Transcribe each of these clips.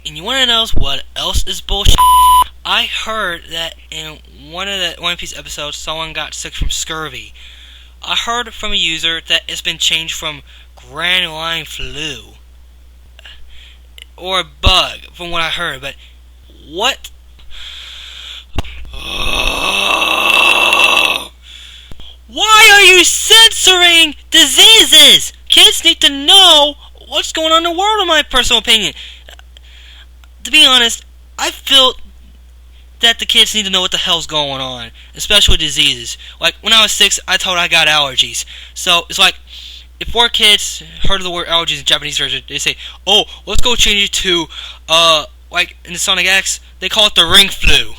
And you want to know what else is bullshit? I heard that in one of the One Piece episodes, someone got sick from scurvy. I heard from a user that it's been changed from Grand Line Flu. Or a bug, from what I heard, but what? Why are you censoring diseases? Kids need to know what's going on in the world, in my personal opinion. To be honest, I feel that the kids need to know what the hell's going on, especially with diseases. Like, when I was 6, I told I got allergies. So, it's like, if 4 kids heard of the word allergies in Japanese version, they say, oh, let's go change it to, like, in the Sonic X, they call it the ring flu.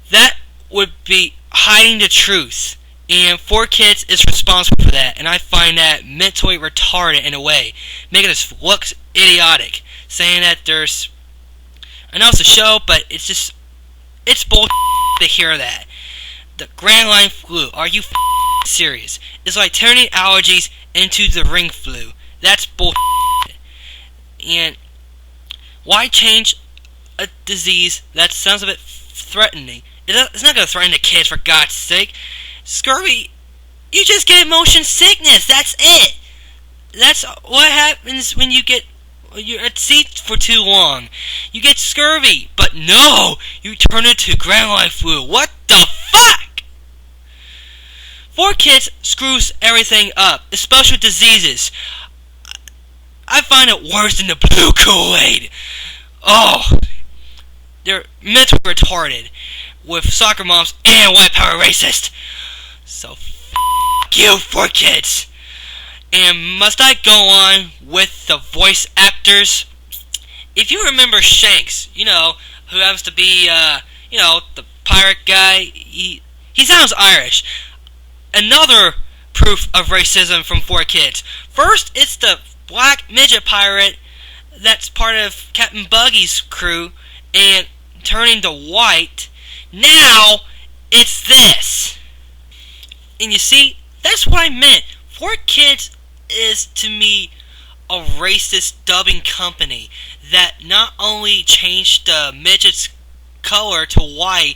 That would be hiding the truth. And 4 kids is responsible for that. And I find that mentally retarded in a way. Making us look idiotic. Saying that there's... I know it's a show, but it's just... It's bullshit to hear that. The Grand Line Flu. Are you serious? It's like turning allergies into the ring flu. That's bullshit. And why change a disease that sounds a bit threatening? It's not going to threaten the kids, for God's sake. Scurvy, you just get motion sickness. That's it. That's what happens when you're at sea for too long. You get scurvy, but no, you turn it to Grand Line Flu. What the fuck? 4 kids screws everything up, especially with diseases. I find it worse than the blue Kool-Aid. Oh, they're mentally retarded with soccer moms and white power racist. So fuck you, 4 kids. And must I go on with the voice actors? If you remember Shanks, who happens to be, the pirate guy, he sounds Irish. Another proof of racism from 4 kids. First, it's the black midget pirate that's part of Captain Buggy's crew and turning to white. Now, it's this. And you see, that's what I meant. 4 kids is, to me, a racist dubbing company that not only changed the midget's color to white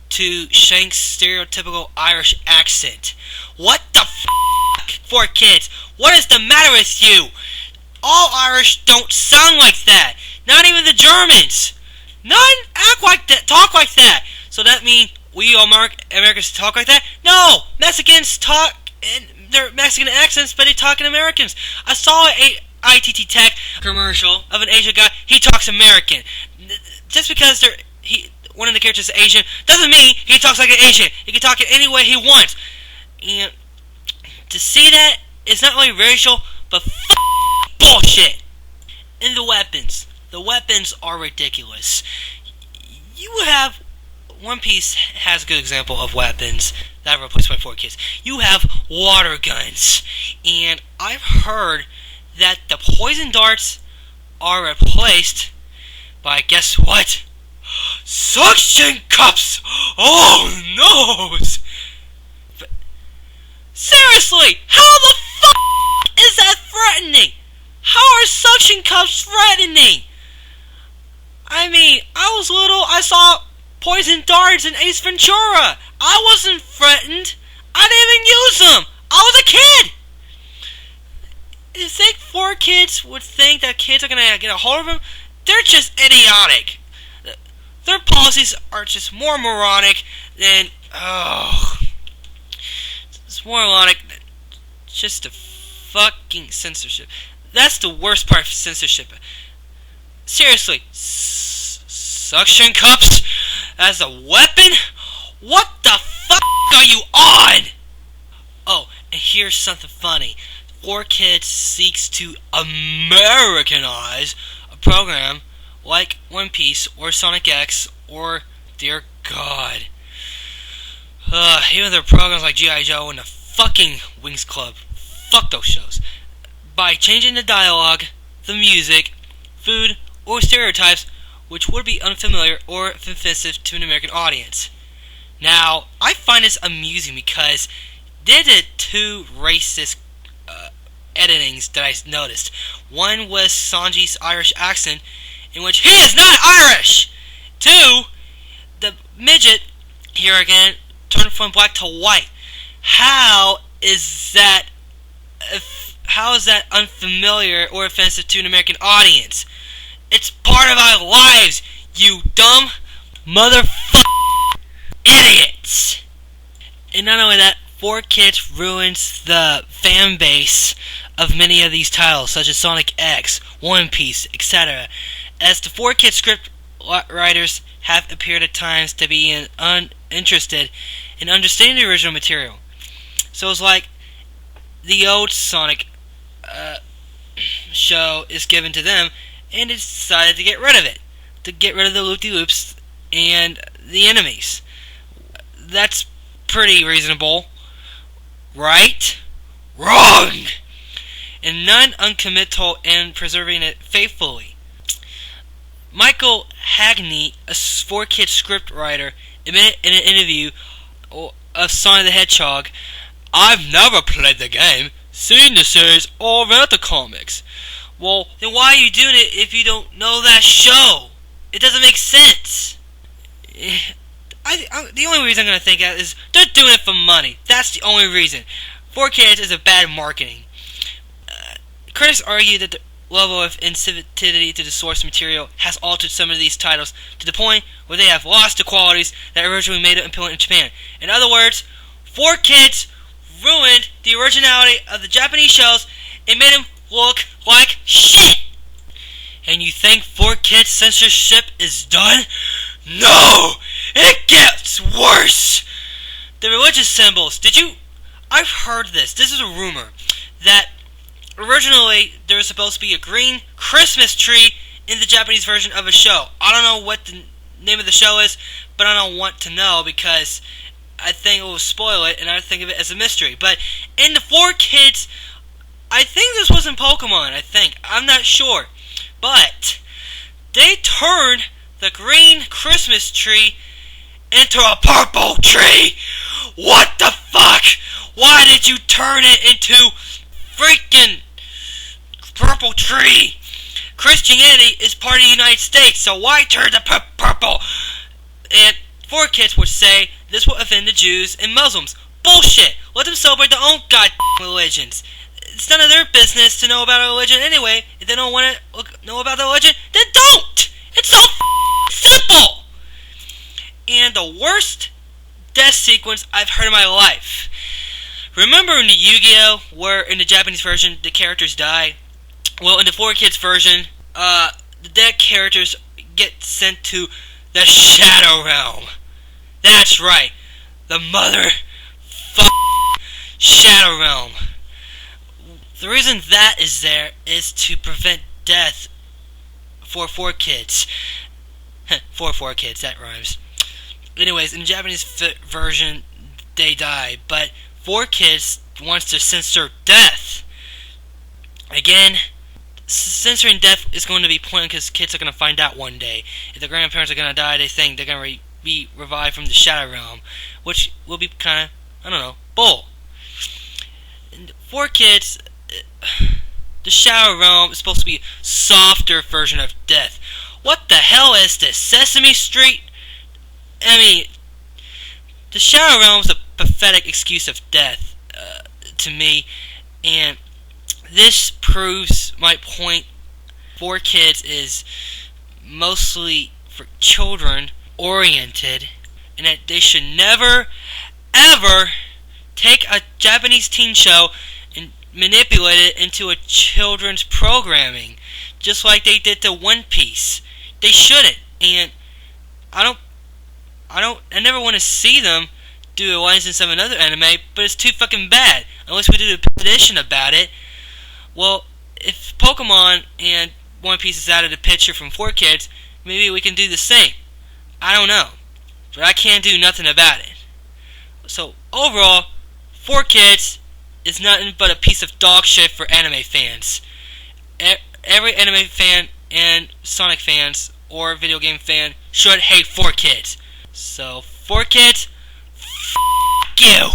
to Shank's stereotypical Irish accent. What the fuck, 4 kids? What is the matter with you? All Irish don't sound like that. Not even the Germans. None act like that, talk like that. So that means we Americans talk like that? No! Mexicans talk in their Mexican accents, but they talk in Americans. I saw a ITT Tech commercial of an Asian guy. He talks American. Just because one of the characters is Asian doesn't mean he talks like an Asian. He can talk in any way he wants. And to see that, it's not only racial, but bullshit. And the weapons. The weapons are ridiculous. You have... One Piece has a good example of weapons that are replaced by 4 kids. You have water guns. And I've heard that the poison darts are replaced by, guess what? Suction cups! Oh no! But, seriously, how the fuck is that threatening? How are suction cups threatening? I mean, I was little, I saw poison darts in Ace Ventura. I wasn't threatened. I didn't even use them. I was a kid. You think 4 kids would think that kids are going to get a hold of them? They're just idiotic. Their policies are just more moronic than... it's more moronic than just the fucking censorship. That's the worst part of censorship. Seriously. Suction cups as a weapon? What the fuck are you on? Oh, and here's something funny. 4 Kids seeks to Americanize a program like One Piece or Sonic X or, dear God, even their programs like G.I. Joe and the fucking Wings Club. Fuck those shows. By changing the dialogue, the music, food, or stereotypes which would be unfamiliar or offensive to an American audience. Now, I find this amusing because they did 2 racist editings that I noticed. One was Sanji's Irish accent, in which he is not Irish. 2, the midget, here again, turned from black to white. How is that unfamiliar or offensive to an American audience? It's part of our lives, you dumb motherfucking idiots. And not only that, 4Kids ruins the fan base of many of these titles, such as Sonic X, One Piece, etc., as the 4Kids script writers have appeared at times to be uninterested in understanding the original material. So it's like the old Sonic show is given to them, and they decided to get rid of it, to get rid of the loop-de-loops and the enemies. That's pretty reasonable, right? Wrong! And none uncommittal in preserving it faithfully. Michael Hagney, a 4Kids script writer, admitted in an interview of Sonic the Hedgehog, "I've never played the game, seen the series, or read the comics." Well, then why are you doing it if you don't know that show? It doesn't make sense. The only reason I'm going to think of is they're doing it for money. That's the only reason. 4Kids is a bad marketing. Critics argue that the level of insensitivity to the source material has altered some of these titles to the point where they have lost the qualities that originally made it appealing in Japan. In other words, 4Kids ruined the originality of the Japanese shows and made them look like shit. And you think 4Kids censorship is done? No! It gets worse! The religious symbols. I've heard this. This is a rumor. That originally there was supposed to be a green Christmas tree in the Japanese version of a show. I don't know what the name of the show is, but I don't want to know because I think it will spoil it, and I think of it as a mystery. But in the 4Kids, I think this was in Pokemon, I'm not sure. But they turned the green Christmas tree into a purple tree. What the fuck? Why did you turn it into freaking purple tree? Christianity is part of the United States, so why turn it purple? And 4Kids would say this will offend the Jews and Muslims. Bullshit! Let them celebrate their own goddamn religions. It's none of their business to know about a religion anyway. If they don't want to know about the religion, then don't! It's so simple! And the worst death sequence I've heard in my life. Remember in the Yu-Gi-Oh! Where in the Japanese version the characters die? Well, in the 4Kids version, the dead characters get sent to the Shadow Realm. That's right. The Shadow Realm. The reason that is there is to prevent death for 4Kids. For 4Kids, that rhymes. Anyways, in the Japanese version, they die, but 4Kids wants to censor death. Again, censoring death is going to be pointless because kids are going to find out one day. If their grandparents are going to die, they think they're going to be revived from the Shadow Realm, which will be kind of, bull. And 4Kids, the Shadow Realm is supposed to be a softer version of death. What the hell is this? Sesame Street? I mean, the Shadow Realm is a pathetic excuse of death to me, and this proves my point. 4Kids is mostly for children oriented, and that they should never, ever take a Japanese teen show and manipulate it into a children's programming, just like they did to One Piece. They shouldn't, and I never want to see them do a license of another anime, but it's too fucking bad. Unless we do a petition about it. Well, if Pokemon and One Piece is out of the picture from 4Kids, maybe we can do the same. I don't know, but I can't do nothing about it. So overall, 4Kids is nothing but a piece of dog shit for anime fans. Every anime fan and Sonic fans or video game fan should hate 4Kids. So 4Kids, f*** you!